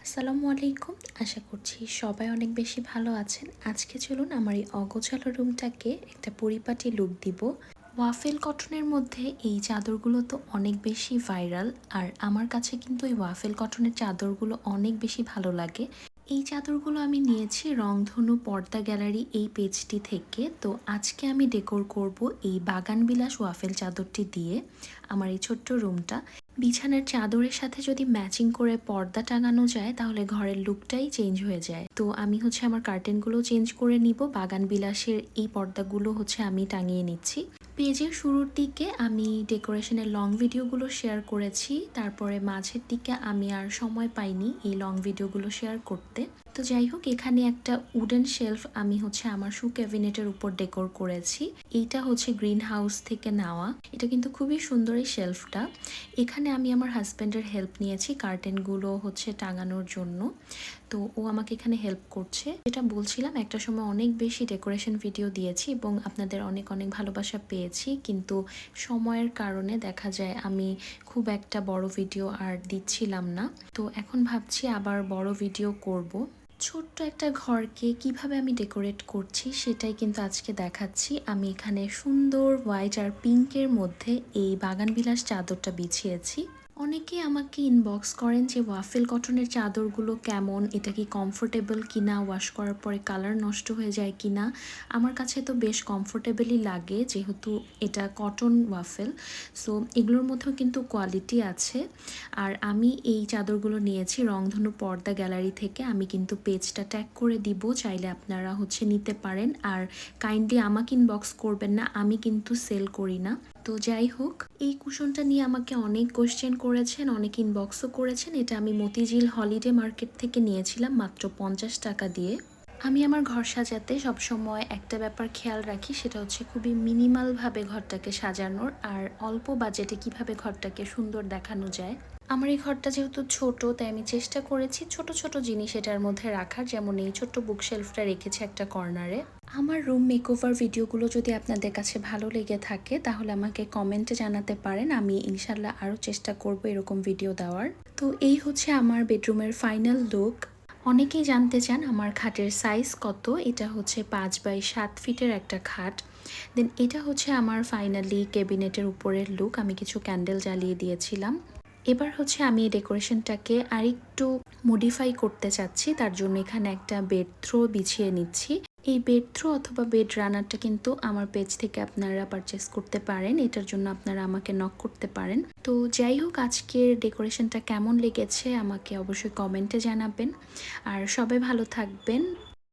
আসসালামু আলাইকুম। আশা করছি সবাই অনেক বেশি ভালো আছেন। আজকে চলুন আমার এই অগোছালো রুমটাকে একটা পরিপাটি লুক দিব। ওয়াফেল কটনের মধ্যে এই চাদরগুলো তো অনেক বেশি ভাইরাল, আর আমার কাছে কিন্তু এই ওয়াফেল কটনের চাদরগুলো অনেক বেশি ভালো লাগে। এই চাদরগুলো আমি নিয়েছি রংধনু পর্দা গ্যালারি এই পেজটি থেকে। তো আজকে আমি ডেকোর করব এই বাগান বিলাস ওয়াফেল চাদরটি দিয়ে আমার এই ছোট্ট রুমটা। বিছানার চাদরের সাথে যদি ম্যাচিং করে পর্দা টাঙানো যায় তাহলে ঘরের লুকটাই চেঞ্জ হয়ে যায়। তো আমি আমার কার্টেনগুলো চেঞ্জ করে নিব, বাগান বিলাসের এই পর্দাগুলো আমি টাঙিয়ে নিচ্ছি। পেজের শুরুর দিকে আমি ডেকোরেশনের লং ভিডিওগুলো শেয়ার করেছি, তারপরে মাঝের দিকে আমি আর সময় পাইনি এই লং ভিডিওগুলো শেয়ার করতে। তো যাই হোক, এখানে একটা উডেন শেলফ আমি আমার শু ক্যাবিনেটের উপর ডেকোর করেছি। এইটা গ্রিন হাউস থেকে নেওয়া। এটা কিন্তু খুবই সুন্দর এই শেলফটা। এখানে আমি আমার হাজব্যান্ডের হেল্প নিয়েছি কার্টেনগুলো টাঙানোর জন্য। তো ও আমাকে এখানে হেল্প করছে। যেটা বলছিলাম, একটা সময় অনেক বেশি ডেকোরেশন ভিডিও দিয়েছি এবং আপনাদের অনেক অনেক ভালোবাসা পেয়েছি, কিন্তু সময়ের কারণে দেখা যায় আমি খুব একটা বড় ভিডিও আর দিচ্ছিলাম না। তো এখন ভাবছি আবার বড় ভিডিও করব। ছোট্ট একটা ঘরকে কিভাবে আমি ডেকোরেট করছি সেটাই কিন্তু আজকে দেখাচ্ছি। আমি এখানে সুন্দর হোয়াইট আর পিঙ্কের মধ্যে এই বাগানবিলাস চাদরটা বিছিয়েছি। অনেকেই আমাকে ইনবক্স করেন যে ওয়াফেল কটনের চাদরগুলো কেমন, এটা কি কমফোর্টেবল কিনা, ওয়াশ করার পরে কালার নষ্ট হয়ে যায় কিনা। আমার কাছে তো বেশ কমফোর্টেবলই লাগে, যেহেতু এটা কটন ওয়াফেল। সো এগুলোর মধ্যেও কিন্তু কোয়ালিটি আছে। আর আমি এই চাদরগুলো নিয়েছি রংধনু পর্দা গ্যালারি থেকে। আমি কিন্তু পেজটা ট্যাগ করে দিব, চাইলে আপনারা নিতে পারেন। আর কাইন্ডলি আমাকে ইনবক্স করবেন না, আমি কিন্তু সেল করি না। তো যাই হোক, এই কুশনটা নিয়ে আমাকে অনেক কোশ্চেন করেছেন, অনেক ইনবক্সও করেছেন। এটা আমি মতিঝিল হলিডে মার্কেট থেকে নিয়েছিলাম মাত্র 50 টাকা দিয়ে। আমি আমার ঘর সাজাতে সবসময় একটা ব্যাপার খেয়াল রাখি, সেটা খুবই মিনিমালভাবে ঘরটাকে সাজানোর, আর অল্প বাজেটে কিভাবে ঘরটাকে সুন্দর দেখানো যায়। আমার এই ঘরটা যেহেতু ছোট, তাই আমি চেষ্টা করেছি ছোট ছোট জিনিস এটার মধ্যে রাখার, যেমন এই ছোট্ট বুকশেলফটা রেখেছি একটা কর্নারে। আমার রুম মেকওভার ভিডিওগুলো যদি আপনাদের কাছে ভালো লেগে থাকে তাহলে আমাকে কমেন্টে জানাতে পারেন। আমি ইনশাল্লাহ আরও চেষ্টা করব এরকম ভিডিও দেওয়ার। তো এই আমার বেডরুমের ফাইনাল লুক। অনেকেই জানতে চান আমার খাটের সাইজ কত। এটা 5 বাই 7 ফিটের একটা খাট। দেন এটা আমার ফাইনালি ক্যাবিনেটের উপরের লুক। আমি কিছু ক্যান্ডেল জ্বালিয়ে দিয়েছিলাম। এবার আমি এই ডেকোরেশনটাকে আরেকটু মডিফাই করতে চাচ্ছি, তার জন্য এখানে একটা বেড থ্রো বিছিয়ে নিচ্ছি। এই বেড থ্রো অথবা বেড রানারটা কিন্তু আমার পেজ থেকে আপনারা পারচেস করতে পারেন। এটার জন্য আপনারা আমাকে নক করতে পারেন। তো যাই হোক, আজকের ডেকোরেশনটা কেমন লেগেছে আমাকে অবশ্যই কমেন্টে জানাবেন। আর সবাই ভালো থাকবেন।